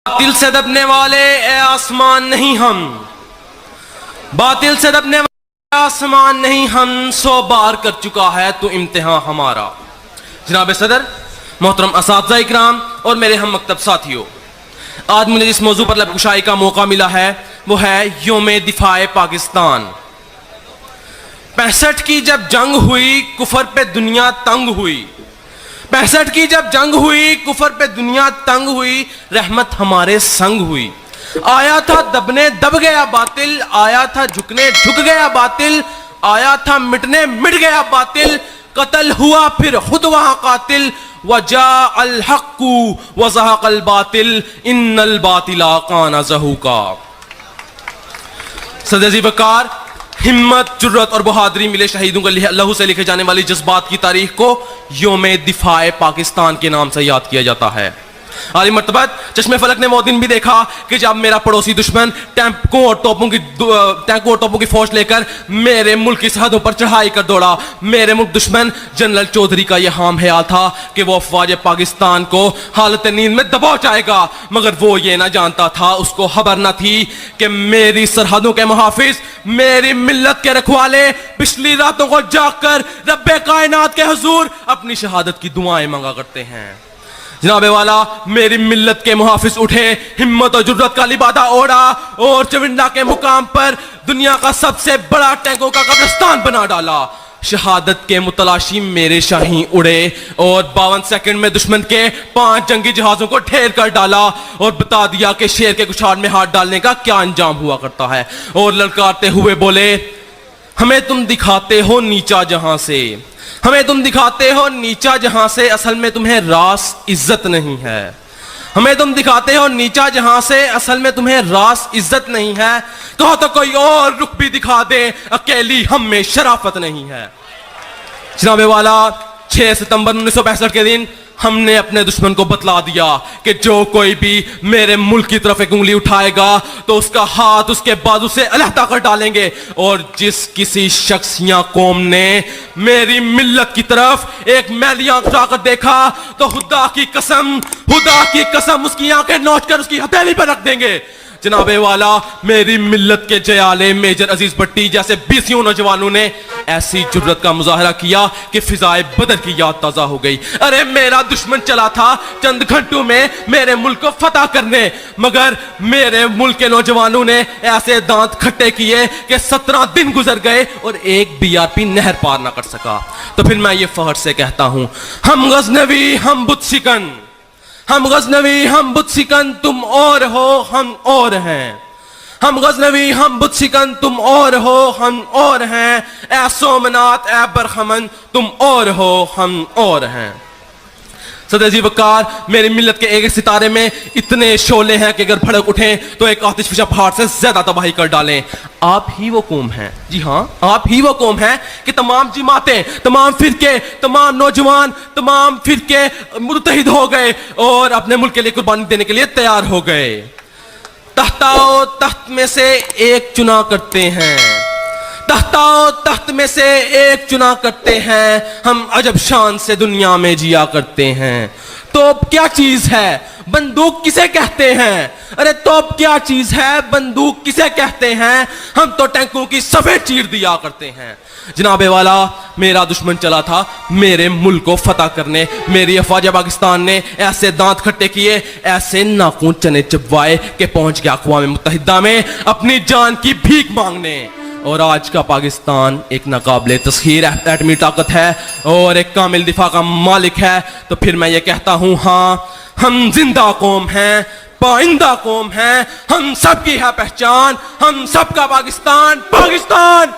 باطل سے دبنے والے اے آسمان نہیں ہم، باطل سے دبنے والے آسمان نہیں ہم، 100 بار کر چکا ہے تو امتحان ہمارا۔ جناب صدر، محترم اساتذہ اکرام اور میرے ہم مکتب ساتھیوں، آج مجھے جس موضوع پر لب کشائی کا موقع ملا ہے وہ ہے یوم دفاع پاکستان۔ 65 کی جب جنگ ہوئی کفر پہ دنیا تنگ ہوئی، 65 کی جب جنگ ہوئی کفر پہ دنیا تنگ ہوئی، رحمت ہمارے سنگ ہوئی۔ آیا تھا دبنے دب گیا باطل، آیا تھا جھکنے جھک گیا باطل، آیا تھا مٹنے مٹ گیا باطل، قتل ہوا پھر خود وہاں قاتل، وجاء الحق وزهق الباطل ان الباطل کان زہوقا۔ صدر ذی وقار، ہمت، جرت اور بہادری ملے شہیدوں کے لہو سے لکھے جانے والی جذبات کی تاریخ کو یوم دفاع پاکستان کے نام سے یاد کیا جاتا ہے۔ عالی مرتبت چشم فلک نے وہ دن بھی دیکھا کہ جب میرا پڑوسی دشمن ٹینکوں اور توپوں کی فوج لے کر میرے ملک کی سرحدوں پر چڑھائی کر دوڑا۔ میرے ملک دشمن جنرل چودھری کا یہ حام خیال تھا کہ وہ افواج پاکستان کو حالت نیند میں دبا جائے گا، مگر وہ یہ نہ جانتا تھا، اس کو خبر نہ تھی کہ میری سرحدوں کے محافظ، میری ملت کے رکھوالے پچھلی راتوں کو جاگ کر رب کائنات کے حضور اپنی شہادت کی دعائیں مانگا کرتے ہیں۔ جناب والا، میری ملت کے محافظ اٹھے، ہمت اور جرت کا لبادہ اوڑا اور چونڈا کے مقام پر دنیا کا سب سے بڑا ٹینکوں کا قبرستان بنا ڈالا۔ شہادت کے متلاشی میرے شاہین اڑے اور 52 سیکنڈ میں دشمن کے 5 جنگی جہازوں کو ڈھیر کر ڈالا اور بتا دیا کہ شیر کے کچھاڑ میں ہاتھ ڈالنے کا کیا انجام ہوا کرتا ہے، اور للکارتے ہوئے بولے، ہمیں تم دکھاتے ہو نیچا جہاں سے، ہمیں تم دکھاتے ہو نیچا جہاں سے، اصل میں تمہیں راس عزت نہیں ہے، ہمیں تم دکھاتے ہو نیچا جہاں سے، اصل میں تمہیں راس عزت نہیں ہے، کہو تو کوئی اور رخ بھی دکھا دے، اکیلی ہم میں شرافت نہیں ہے۔ جناب والا، 6 ستمبر 1965 کے دن ہم نے اپنے دشمن کو بتلا دیا کہ جو کوئی بھی میرے ملک کی طرف ایک انگلی اٹھائے گا تو اس کا ہاتھ اس کے بازو سے علیحدہ کر ڈالیں گے، اور جس کسی شخص یا قوم نے میری ملت کی طرف ایک میلی آنکھ اٹھا کر دیکھا تو خدا کی قسم اس کی آنکھیں نوچ کر اس کی ہتھیلی پر رکھ دیں گے۔ جناب والا، میری ملت کے جیالے میجر عزیز بھٹی جیسے 20 نوجوانوں نے ایسی جرت کا مظاہرہ کیا کہ فضائے بدر کی یاد تازہ ہو گئی۔ ارے میرا دشمن چلا تھا چند گھنٹوں میں میرے ملک کو فتح کرنے، مگر میرے ملک کے نوجوانوں نے ایسے دانت کھٹے کیے کہ 17 دن گزر گئے اور ایک BRP نہر پار نہ کر سکا۔ تو پھر میں یہ فخر سے کہتا ہوں، ہم غزنوی ہم بت شکن، ہم غزنوی ہم بت شکن، تم اور ہو ہم اور ہیں، ہم غزنوی ہم بت شکن، تم اور ہو ہم اور ہیں، اے سومنات اے برخمن، تم اور ہو ہم اور ہیں۔ صدر ذی وقار، میری ملت کے ایک ستارے میں اتنے شعلے ہیں کہ اگر بھڑک اٹھیں تو ایک آتش فشاں پہاڑ سے زیادہ تباہی کر ڈالیں۔ آپ ہی وہ قوم ہیں، جی ہاں آپ ہی وہ قوم ہیں کہ تمام جماعتیں، تمام فرقے، تمام نوجوان، تمام فرقے متحد ہو گئے اور اپنے ملک کے لیے قربانی دینے کے لیے تیار ہو گئے۔ تختاؤ تخت میں سے ایک چنا کرتے ہیں، تختاؤ تخت میں سے ایک چنا کرتے ہیں، ہم عجب شان سے دنیا میں جیا کرتے ہیں۔ توپ کیا چیز ہے، بندوق کسے کہتے ہیں، ارے توپ کیا چیز ہے، بندوق کسے کہتے ہیں، ہم تو ٹینکوں کی صفیں چیر دیا کرتے ہیں۔ جناب والا، میرا دشمن چلا تھا میرے ملک کو فتح کرنے، میری افواج پاکستان نے ایسے دانت کھٹے کیے، ایسے ناخن چنے چبوائے کہ پہنچ گیا اقوام متحدہ میں اپنی جان کی بھیک مانگنے، اور آج کا پاکستان ایک ناقابل تسخیر ایٹمی طاقت ہے اور ایک کامل دفاع کا مالک ہے۔ تو پھر میں یہ کہتا ہوں، ہاں ہم زندہ قوم ہیں، پائندہ قوم ہیں، ہم سب کی ہے پہچان، ہم سب کا پاکستان، پاکستان